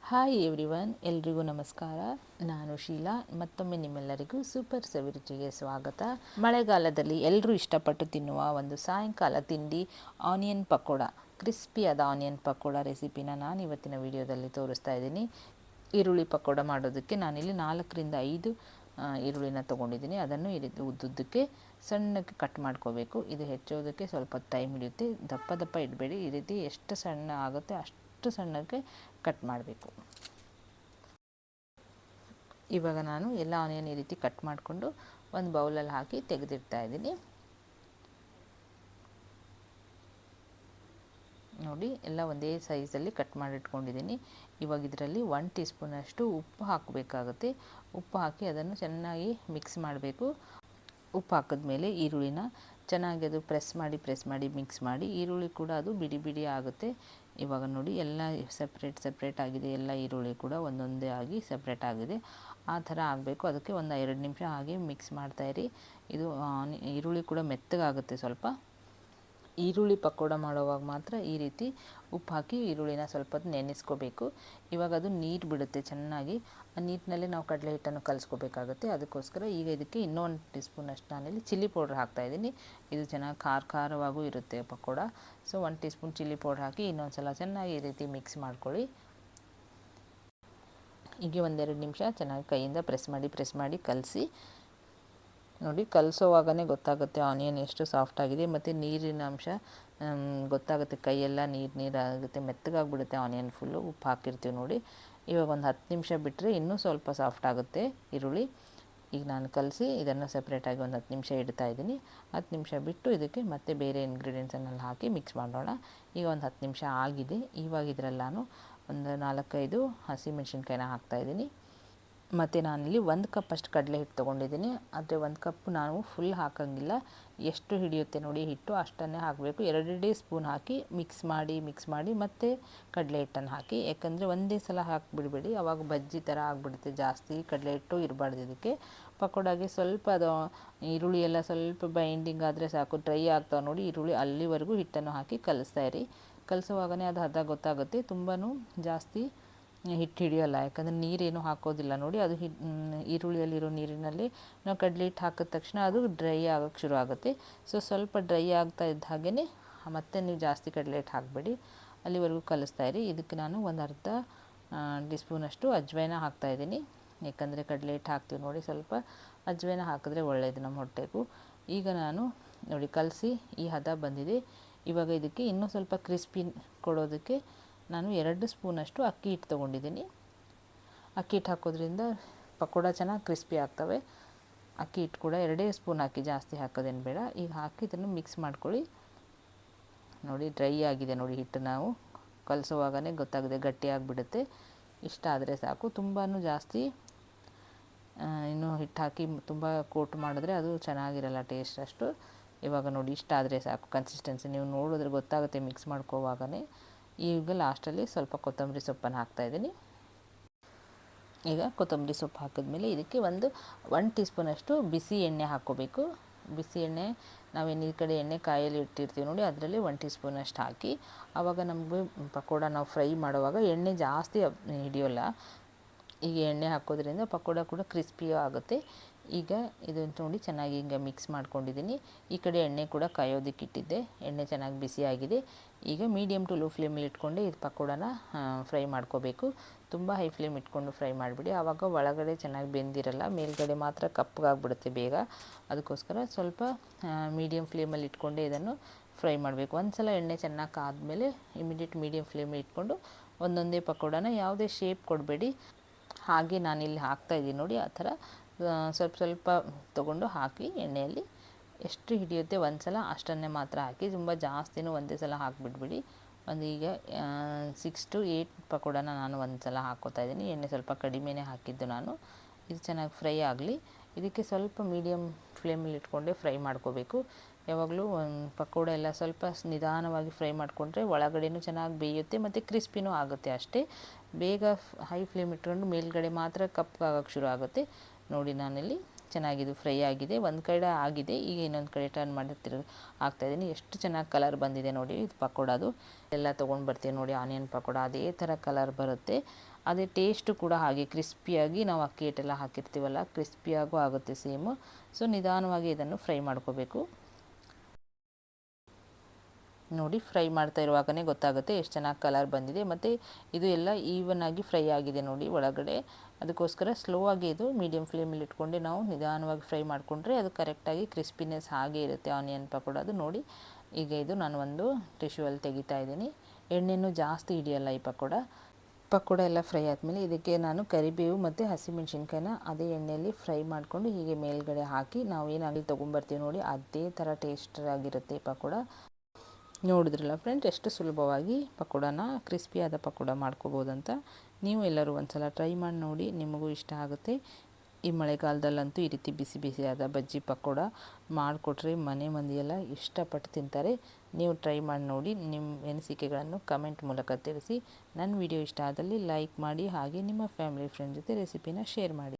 Hi everyone, ಎಲ್ರಿಗೂ ನಮಸ್ಕಾರ. ನಾನು ಶೀಲಾ. ಮತ್ತೊಮ್ಮೆ ನಿಮ್ಮೆಲ್ಲರಿಗೂ ಸೂಪರ್ ಸವಿರುಚಿಗೆ ಸ್ವಾಗತ. ಮಳೆಗಾಲದಲ್ಲಿ ಎಲ್ಲರೂ ಇಷ್ಟಪಟ್ಟು ತಿನ್ನುವ ಒಂದು ಸಾಯಂಕಾಲ ತಿಂಡಿ ಆನಿಯನ್ ಪಕೋಡ, ಕ್ರಿಸ್ಪಿಯಾದ ಆನಿಯನ್ ಪಕೋಡ ರೆಸಿಪಿನ ನಾನು ಇವತ್ತಿನ ವಿಡಿಯೋದಲ್ಲಿ ತೋರಿಸ್ತಾ ಇದ್ದೀನಿ. ಈರುಳ್ಳಿ ಪಕೋಡ ಮಾಡೋದಕ್ಕೆ ನಾನಿಲ್ಲಿ 4ರಿಂದ 5 ಈರುಳ್ಳಿನ ತೊಗೊಂಡಿದ್ದೀನಿ. ಅದನ್ನು ಈ ರೀತಿ ಉದ್ದುದ್ದಕ್ಕೆ ಸಣ್ಣಕ್ಕೆ ಕಟ್ ಮಾಡ್ಕೋಬೇಕು. ಇದು ಹೆಚ್ಚೋದಕ್ಕೆ ಸ್ವಲ್ಪ ಟೈಮ್ ಹಿಡಿಯುತ್ತೆ. ದಪ್ಪ ದಪ್ಪ ಇಡಬೇಡಿ, ಈ ರೀತಿ ಎಷ್ಟು ಸಣ್ಣ ಆಗುತ್ತೆ ಅಷ್ಟು ಸಣ್ಣಕ್ಕೆ ಕಟ್ ಮಾಡಬೇಕು. ಇವಾಗ ನಾನು ಎಲ್ಲ ಆನಿಯನ್ ಈ ರೀತಿ ಕಟ್ ಮಾಡಿಕೊಂಡು ಒಂದು ಬೌಲಲ್ಲಿ ಹಾಕಿ ತೆಗೆದಿಡ್ತಾ ಇದ್ದೀನಿ. ನೋಡಿ, ಎಲ್ಲ ಒಂದೇ ಸೈಜಲ್ಲಿ ಕಟ್ ಮಾಡಿಟ್ಕೊಂಡಿದ್ದೀನಿ. ಇವಾಗ ಇದರಲ್ಲಿ 1 ಟೀ ಸ್ಪೂನಷ್ಟು ಉಪ್ಪು ಹಾಕಬೇಕಾಗುತ್ತೆ. ಉಪ್ಪು ಹಾಕಿ ಅದನ್ನು ಚೆನ್ನಾಗಿ ಮಿಕ್ಸ್ ಮಾಡಬೇಕು. ಉಪ್ಪು ಹಾಕಿದ್ಮೇಲೆ ಈರುಳ್ಳಿನ ಚೆನ್ನಾಗಿ ಅದು ಪ್ರೆಸ್ ಮಾಡಿ ಮಿಕ್ಸ್ ಮಾಡಿ. ಈರುಳ್ಳಿ ಕೂಡ ಅದು ಬಿಡಿ ಬಿಡಿ ಆಗುತ್ತೆ. ಇವಾಗ ನೋಡಿ, ಎಲ್ಲ ಸಪ್ರೇಟ್ ಆಗಿದೆ. ಎಲ್ಲ ಈರುಳ್ಳಿ ಕೂಡ ಒಂದೊಂದೇ ಆಗಿ ಸಪ್ರೇಟ್ ಆಗಿದೆ. ಆ ಥರ ಆಗಬೇಕು. ಅದಕ್ಕೆ ಒಂದು 2 ನಿಮಿಷ ಹಾಗೆ ಮಿಕ್ಸ್ ಮಾಡ್ತಾಯಿರಿ. ಇದು ಈರುಳ್ಳಿ ಕೂಡ ಮೆತ್ತಗಾಗುತ್ತೆ. ಸ್ವಲ್ಪ ಈರುಳ್ಳಿ ಪಕೋಡ ಮಾಡುವಾಗ ಮಾತ್ರ ಈ ರೀತಿ ಉಪ್ಪು ಹಾಕಿ ಈರುಳ್ಳಿನ ಸ್ವಲ್ಪ ಹೊತ್ತು ನೆನೆಸ್ಕೋಬೇಕು. ಇವಾಗ ಅದು ನೀರು ಬಿಡುತ್ತೆ ಚೆನ್ನಾಗಿ. ಆ ನೀರಿನಲ್ಲೇ ನಾವು ಕಡಲೆ ಹಿಟ್ಟನ್ನು ಕಲಿಸ್ಕೋಬೇಕಾಗುತ್ತೆ. ಅದಕ್ಕೋಸ್ಕರ ಈಗ ಇದಕ್ಕೆ ಇನ್ನೊಂದು ಟೀ ಸ್ಪೂನಷ್ಟು ನಾನಿಲ್ಲಿ ಚಿಲ್ಲಿ ಪೌಡ್ರ್ ಹಾಕ್ತಾಯಿದ್ದೀನಿ. ಇದು ಚೆನ್ನಾಗಿ ಖಾರವಾಗೂ ಇರುತ್ತೆ pakora. So 1 teaspoon chilli powder ಹಾಕಿ ಇನ್ನೊಂದು ಸಲ ಚೆನ್ನಾಗಿ ಈ ರೀತಿ ಮಿಕ್ಸ್ ಮಾಡ್ಕೊಳ್ಳಿ. ಹೀಗೆ 1-2 ನಿಮಿಷ ಚೆನ್ನಾಗಿ ಕೈಯಿಂದ ಪ್ರೆಸ್ ಮಾಡಿ ಕಲಸಿ. ನೋಡಿ, ಕಲಿಸೋವಾಗನೇ ಗೊತ್ತಾಗುತ್ತೆ ಆನಿಯನ್ ಎಷ್ಟು ಸಾಫ್ಟ್ ಆಗಿದೆ. ಮತ್ತು ನೀರಿನ ಅಂಶ ಗೊತ್ತಾಗುತ್ತೆ. ಕೈಯೆಲ್ಲ ನೀರಾಗುತ್ತೆ, ಮೆತ್ತಗಾಗ್ಬಿಡುತ್ತೆ ಆನಿಯನ್ ಫುಲ್ಲು. ಉಪ್ಪು ಹಾಕಿರ್ತೀವಿ ನೋಡಿ. ಇವಾಗ ಒಂದು 10 ನಿಮಿಷ ಬಿಟ್ಟರೆ ಇನ್ನೂ ಸ್ವಲ್ಪ ಸಾಫ್ಟ್ ಆಗುತ್ತೆ ಈರುಳ್ಳಿ. ಈಗ ನಾನು ಕಲಸಿ ಇದನ್ನು ಸಪ್ರೇಟಾಗಿ ಒಂದು 10 ನಿಮಿಷ ಇಡ್ತಾ ಇದ್ದೀನಿ. 10 ನಿಮಿಷ ಬಿಟ್ಟು ಇದಕ್ಕೆ ಮತ್ತೆ ಬೇರೆ ಇಂಗ್ರೀಡಿಯೆಂಟ್ಸನ್ನೆಲ್ಲ ಹಾಕಿ ಮಿಕ್ಸ್ ಮಾಡೋಣ. ಈಗ ಒಂದು 10 ನಿಮಿಷ ಆಗಿದೆ. ಇವಾಗ ಇದರಲ್ಲಿ ನಾನು ಒಂದು 4-5 ಹಸಿಮೆಣಸಿನ್ಕಾಯಿನ ಹಾಕ್ತಾಯಿದ್ದೀನಿ. ಮತ್ತು ನಾನಿಲ್ಲಿ 1 ಕಪ್ ಅಷ್ಟು ಕಡಲೆ ಹಿಟ್ಟು ತೊಗೊಂಡಿದ್ದೀನಿ. ಆದರೆ 1 ಕಪ್ ನಾವು ಫುಲ್ ಹಾಕೋಂಗಿಲ್ಲ. ಎಷ್ಟು ಹಿಡಿಯುತ್ತೆ ನೋಡಿ ಹಿಟ್ಟು ಅಷ್ಟನ್ನೇ ಹಾಕಬೇಕು. 2 ಸ್ಪೂನ್ ಹಾಕಿ ಮಿಕ್ಸ್ ಮಾಡಿ ಮತ್ತೆ ಕಡಲೆ ಹಿಟ್ಟನ್ನು ಹಾಕಿ. ಯಾಕಂದರೆ ಒಂದೇ ಸಲ ಹಾಕಿಬಿಡಬೇಡಿ, ಆವಾಗ ಬಜ್ಜಿ ಥರ ಆಗಿಬಿಡುತ್ತೆ. ಜಾಸ್ತಿ ಕಡಲೆ ಹಿಟ್ಟು ಇರಬಾರ್ದು ಇದಕ್ಕೆ. ಪಕೋಡಾಗೆ ಸ್ವಲ್ಪ ಅದು ಈರುಳ್ಳಿ ಎಲ್ಲ ಸ್ವಲ್ಪ ಬೈಂಡಿಂಗ್ ಆದರೆ ಸಾಕು. ಡ್ರೈ ಆಗ್ತಾವೆ ನೋಡಿ ಈರುಳ್ಳಿ, ಅಲ್ಲಿವರೆಗೂ ಹಿಟ್ಟನ್ನು ಹಾಕಿ ಕಲಿಸ್ತಾಯಿರಿ. ಕಲಿಸೋವಾಗನೇ ಅದು ಹದ ಗೊತ್ತಾಗುತ್ತೆ. ತುಂಬಾ ಜಾಸ್ತಿ ಹಿಟ್ಟು ಹಿಡಿಯೋಲ್ಲ, ಯಾಕಂದರೆ ನೀರೇನು ಹಾಕೋದಿಲ್ಲ ನೋಡಿ. ಅದು ಈರುಳ್ಳಿಯಲ್ಲಿರೋ ನೀರಿನಲ್ಲಿ ನಾವು ಕಡಲೆ ಹಿಟ್ಟು ಹಾಕಿದ ತಕ್ಷಣ ಅದು ಡ್ರೈ ಆಗೋಕ್ಕೆ ಶುರು ಆಗುತ್ತೆ. ಸೊ ಸ್ವಲ್ಪ ಡ್ರೈ ಆಗ್ತಾ ಇದ್ದ ಹಾಗೇ ಮತ್ತೆ ನೀವು ಜಾಸ್ತಿ ಕಡಲೆ ಹಿಟ್ಟು ಹಾಕಬೇಡಿ, ಅಲ್ಲಿವರೆಗೂ ಕಲಿಸ್ತಾಯಿರಿ. ಇದಕ್ಕೆ ನಾನು ಒಂದು ಅರ್ಧ ಟೀ ಸ್ಪೂನಷ್ಟು ಅಜ್ವೈನ ಹಾಕ್ತಾಯಿದ್ದೀನಿ. ಯಾಕಂದರೆ ಕಡಲೆ ಹಿಟ್ಟು ಹಾಕ್ತೀವಿ ನೋಡಿ, ಸ್ವಲ್ಪ ಅಜ್ವೈನ ಹಾಕಿದ್ರೆ ಒಳ್ಳೆಯದು ನಮ್ಮ ಹೊಟ್ಟೆಗೂ. ಈಗ ನಾನು ನೋಡಿ ಕಲಸಿ ಈ ಹದ ಬಂದಿದೆ. ಇವಾಗ ಇದಕ್ಕೆ ಇನ್ನೂ ಸ್ವಲ್ಪ ಕ್ರಿಸ್ಪಿ ಕೊಡೋದಕ್ಕೆ ನಾನು 2 ಸ್ಪೂನಷ್ಟು ಅಕ್ಕಿ ಹಿಟ್ಟು ತೊಗೊಂಡಿದ್ದೀನಿ. ಅಕ್ಕಿ ಹಿಟ್ಟು ಹಾಕೋದ್ರಿಂದ ಪಕೋಡ ಚೆನ್ನಾಗಿ ಕ್ರಿಸ್ಪಿ ಆಗ್ತವೆ. ಅಕ್ಕಿ ಹಿಟ್ಟು ಕೂಡ 2 ಸ್ಪೂನ್ ಹಾಕಿ, ಜಾಸ್ತಿ ಹಾಕೋದೇನು ಬೇಡ. ಈಗ ಹಾಕಿ ಇದನ್ನು ಮಿಕ್ಸ್ ಮಾಡ್ಕೊಳ್ಳಿ. ನೋಡಿ, ಡ್ರೈ ಆಗಿದೆ ನೋಡಿ ಹಿಟ್ಟು. ನಾವು ಕಲಿಸೋವಾಗನೇ ಗೊತ್ತಾಗಿದೆ, ಗಟ್ಟಿ ಆಗಿಬಿಡುತ್ತೆ. ಇಷ್ಟ ಆದರೆ ಸಾಕು. ತುಂಬಾ ಜಾಸ್ತಿ ಇನ್ನು ಹಿಟ್ಟು ಹಾಕಿ ತುಂಬ ಕೋಟ್ ಮಾಡಿದ್ರೆ ಅದು ಚೆನ್ನಾಗಿರಲ್ಲ ಟೇಸ್ಟ್ ಅಷ್ಟು. ಇವಾಗ ನೋಡಿ, ಇಷ್ಟ ಆದರೆ ಸಾಕು ಕನ್ಸಿಸ್ಟೆನ್ಸಿ. ನೀವು ನೋಡಿದ್ರೆ ಗೊತ್ತಾಗುತ್ತೆ ಮಿಕ್ಸ್ ಮಾಡ್ಕೋವಾಗನೇ. ಈಗ ಲಾಸ್ಟಲ್ಲಿ ಸ್ವಲ್ಪ ಕೊತ್ತಂಬರಿ ಸೊಪ್ಪನ್ನು ಹಾಕ್ತಾಯಿದ್ದೀನಿ. ಈಗ ಕೊತ್ತಂಬರಿ ಸೊಪ್ಪು ಹಾಕಿದ್ಮೇಲೆ ಇದಕ್ಕೆ 1 ಟೀ ಸ್ಪೂನಷ್ಟು ಬಿಸಿ ಎಣ್ಣೆ ಹಾಕ್ಕೋಬೇಕು. ಬಿಸಿ ಎಣ್ಣೆ ನಾವೇನು ಈ ಕಡೆ ಎಣ್ಣೆ ಕಾಯಲ್ಲಿ ಇಟ್ಟಿರ್ತೀವಿ ನೋಡಿ, ಅದರಲ್ಲಿ 1 ಟೀ ಸ್ಪೂನಷ್ಟು ಹಾಕಿ. ಆವಾಗ ನಮಗೆ ಪಕೋಡ ನಾವು ಫ್ರೈ ಮಾಡುವಾಗ ಎಣ್ಣೆ ಜಾಸ್ತಿ ಹಿಡಿಯೋಲ್ಲ. ಈಗ ಎಣ್ಣೆ ಹಾಕೋದ್ರಿಂದ ಪಕೋಡ ಕೂಡ ಕ್ರಿಸ್ಪಿಯೂ ಆಗುತ್ತೆ. ಈಗ ಇದನ್ನು ನೋಡಿ ಚೆನ್ನಾಗಿ ಹಿಂಗೆ ಮಿಕ್ಸ್ ಮಾಡ್ಕೊಂಡಿದ್ದೀನಿ. ಈ ಕಡೆ ಎಣ್ಣೆ ಕೂಡ ಕಾಯೋದಕ್ಕೆ ಇಟ್ಟಿದ್ದೆ. ಎಣ್ಣೆ ಚೆನ್ನಾಗಿ ಬಿಸಿಯಾಗಿದೆ. ಈಗ ಮೀಡಿಯಮ್ ಟು ಲೋ ಫ್ಲೇಮಲ್ಲಿ ಇಟ್ಕೊಂಡೆ ಇದು ಪಕೋಡನ ಫ್ರೈ ಮಾಡ್ಕೋಬೇಕು. ತುಂಬ ಹೈ ಫ್ಲೇಮ್ ಇಟ್ಕೊಂಡು ಫ್ರೈ ಮಾಡಿಬಿಡಿ, ಆವಾಗ ಒಳಗಡೆ ಚೆನ್ನಾಗಿ ಬೆಂದಿರಲ್ಲ, ಮೇಲ್ಗಡೆ ಮಾತ್ರ ಕಪ್ಪಗಾಗ್ಬಿಡುತ್ತೆ ಬೇಗ. ಅದಕ್ಕೋಸ್ಕರ ಸ್ವಲ್ಪ ಮೀಡಿಯಮ್ ಫ್ಲೇಮಲ್ಲಿ ಇಟ್ಕೊಂಡೆ ಇದನ್ನು ಫ್ರೈ ಮಾಡಬೇಕು. ಒಂದು ಸಲ ಎಣ್ಣೆ ಚೆನ್ನಾಗಿ ಕಾದ್ಮೇಲೆ ಇಮಿಡಿಯೇಟ್ ಮೀಡಿಯಮ್ ಫ್ಲೇಮಲ್ಲಿ ಇಟ್ಕೊಂಡು ಒಂದೊಂದೇ ಪಕೋಡನ ಯಾವುದೇ ಶೇಪ್ ಕೊಡಬೇಡಿ. ಹಾಗೆ ನಾನಿಲ್ಲಿ ಹಾಕ್ತಾಯಿದ್ದೀನಿ ನೋಡಿ, ಆ ಥರ ಸ್ವಲ್ಪ ತೊಗೊಂಡು ಹಾಕಿ ಎಣ್ಣೆಯಲ್ಲಿ ಎಷ್ಟು ಹಿಡಿಯುತ್ತೆ ಒಂದು ಸಲ ಅಷ್ಟನ್ನೇ ಮಾತ್ರ ಹಾಕಿ. ತುಂಬ ಜಾಸ್ತಿನೂ ಒಂದೇ ಸಲ ಹಾಕಿಬಿಡ್ಬಿಡಿ. ಈಗ 6 to 8 ಪಕೋಡನ ನಾನು ಒಂದು ಸಲ ಹಾಕ್ಕೋತಾಯಿದ್ದೀನಿ. ಎಣ್ಣೆ ಸ್ವಲ್ಪ ಕಡಿಮೆನೇ ಹಾಕಿದ್ದು ನಾನು. ಇದು ಚೆನ್ನಾಗಿ ಫ್ರೈ ಆಗಲಿ. ಇದಕ್ಕೆ ಸ್ವಲ್ಪ ಮೀಡಿಯಮ್ ಫ್ಲೇಮಲ್ಲಿ ಇಟ್ಕೊಂಡೆ ಫ್ರೈ ಮಾಡ್ಕೋಬೇಕು. ಯಾವಾಗಲೂ ಪಕೋಡ ಎಲ್ಲ ಸ್ವಲ್ಪ ನಿಧಾನವಾಗಿ ಫ್ರೈ ಮಾಡಿಕೊಂಡ್ರೆ ಒಳಗಡೆನೂ ಚೆನ್ನಾಗಿ ಬೇಯುತ್ತೆ ಮತ್ತು ಕ್ರಿಸ್ಪಿನೂ ಆಗುತ್ತೆ. ಅಷ್ಟೇ, ಬೇಗ ಹೈ ಫ್ಲೇಮ್ ಇಟ್ಕೊಂಡು ಮೇಲ್ಗಡೆ ಮಾತ್ರ ಕಪ್ಪಗಾಗೋಕ್ಕೆ ಶುರು ಆಗುತ್ತೆ ನೋಡಿ. ನಾನಿಲ್ಲಿ ಚೆನ್ನಾಗಿದೆ ಫ್ರೈ ಆಗಿದೆ. ಒಂದು ಕಡೆ ಆಗಿದೆ, ಈಗ ಇನ್ನೊಂದು ಕಡೆ ಟರ್ನ್ ಮಾಡಿ ಹಾಕ್ತಾಯಿದ್ದೀನಿ. ಎಷ್ಟು ಚೆನ್ನಾಗಿ ಕಲರ್ ಬಂದಿದೆ ನೋಡಿ ಇದು ಪಕೋಡದು. ಎಲ್ಲ ತೊಗೊಂಡು ಬರ್ತೀವಿ ನೋಡಿ ಆನಿಯನ್ ಪಕೋಡ ಅದೇ ಥರ ಕಲರ್ ಬರುತ್ತೆ. ಅದೇ ಟೇಸ್ಟು ಕೂಡ ಹಾಗೆ ಕ್ರಿಸ್ಪಿಯಾಗಿ ನಾವು ಅಕ್ಕಿ ಹಿಟ್ಟೆಲ್ಲ ಹಾಕಿರ್ತೀವಲ್ಲ ಕ್ರಿಸ್ಪಿಯಾಗೂ ಆಗುತ್ತೆ ಸೇಮು. ಸೊ ನಿಧಾನವಾಗಿ ಇದನ್ನು ಫ್ರೈ ಮಾಡ್ಕೋಬೇಕು ನೋಡಿ. ಫ್ರೈ ಮಾಡ್ತಾ ಇರುವಾಗಲೇ ಗೊತ್ತಾಗುತ್ತೆ ಎಷ್ಟು ಚೆನ್ನಾಗಿ ಕಲರ್ ಬಂದಿದೆ ಮತ್ತು ಇದು ಎಲ್ಲ ಈವನ್ ಆಗಿ ಫ್ರೈ ಆಗಿದೆ ನೋಡಿ ಒಳಗಡೆ. ಅದಕ್ಕೋಸ್ಕರ ಸ್ಲೋ ಆಗಿ ಇದು ಮೀಡಿಯಮ್ ಫ್ಲೇಮಲ್ಲಿ ಇಟ್ಕೊಂಡು ನಾವು ನಿಧಾನವಾಗಿ ಫ್ರೈ ಮಾಡಿಕೊಂಡ್ರೆ ಅದು ಕರೆಕ್ಟಾಗಿ ಕ್ರಿಸ್ಪಿನೆಸ್ ಹಾಗೆ ಇರುತ್ತೆ ಆನಿಯನ್ ಪಕೋಡ ಅದು ನೋಡಿ. ಈಗ ಇದು ನಾನು ಒಂದು ಟಿಶ್ಯೂಲ್ಲಿ ತೆಗಿತಾ ಇದ್ದೀನಿ. ಎಣ್ಣೆನೂ ಜಾಸ್ತಿ ಹಿಡಿಯಲ್ಲ ಈ ಪಕೋಡ ಎಲ್ಲ ಫ್ರೈ ಆದಮೇಲೆ ಇದಕ್ಕೆ ನಾನು ಕರಿಬೇವು ಮತ್ತು ಹಸಿಮೆಣ್ಸಿನ್ಕಾಯಿನ ಅದೇ ಎಣ್ಣೆಯಲ್ಲಿ ಫ್ರೈ ಮಾಡಿಕೊಂಡು ಹೀಗೆ ಮೇಲ್ಗಡೆ ಹಾಕಿ ನಾವು ಏನಾಗಲಿ ತೊಗೊಂಬರ್ತೀವಿ ನೋಡಿ ಅದೇ ಥರ ಟೇಸ್ಟ್ ಆಗಿರುತ್ತೆ ಪಕೋಡ. ನೋಡಿದ್ರಲ್ಲ ಫ್ರೆಂಡ್ಸ್ ಎಷ್ಟು ಸುಲಭವಾಗಿ ಪಕೋಡನ ಕ್ರಿಸ್ಪಿಯಾದ ಪಕೋಡ ಮಾಡ್ಕೋಬೋದಂತ. ನೀವು ಎಲ್ಲರೂ ಒಂದ್ಸಲ ಟ್ರೈ ಮಾಡಿ ನೋಡಿ, ನಿಮಗೂ ಇಷ್ಟ ಆಗುತ್ತೆ. ಈ ಮಳೆಗಾಲದಲ್ಲಂತೂ ಈ ರೀತಿ ಬಿಸಿ ಬಿಸಿಯಾದ ಬಜ್ಜಿ ಪಕೋಡ ಮಾಡಿಕೊಟ್ರೆ ಮನೆ ಮಂದಿಯೆಲ್ಲ ಇಷ್ಟಪಟ್ಟು ತಿಂತಾರೆ. ನೀವು ಟ್ರೈ ಮಾಡಿ ನೋಡಿ. ನಿಮ್ಮ ಅನಿಸಿಕೆಗಳನ್ನು ಕಮೆಂಟ್ ಮೂಲಕ ತಿಳಿಸಿ. ನನ್ನ ವಿಡಿಯೋ ಇಷ್ಟ ಆದಲ್ಲಿ ಲೈಕ್ ಮಾಡಿ, ಹಾಗೆ ನಿಮ್ಮ ಫ್ಯಾಮಿಲಿ ಫ್ರೆಂಡ್ ಜೊತೆ ರೆಸಿಪಿನ ಶೇರ್ ಮಾಡಿ.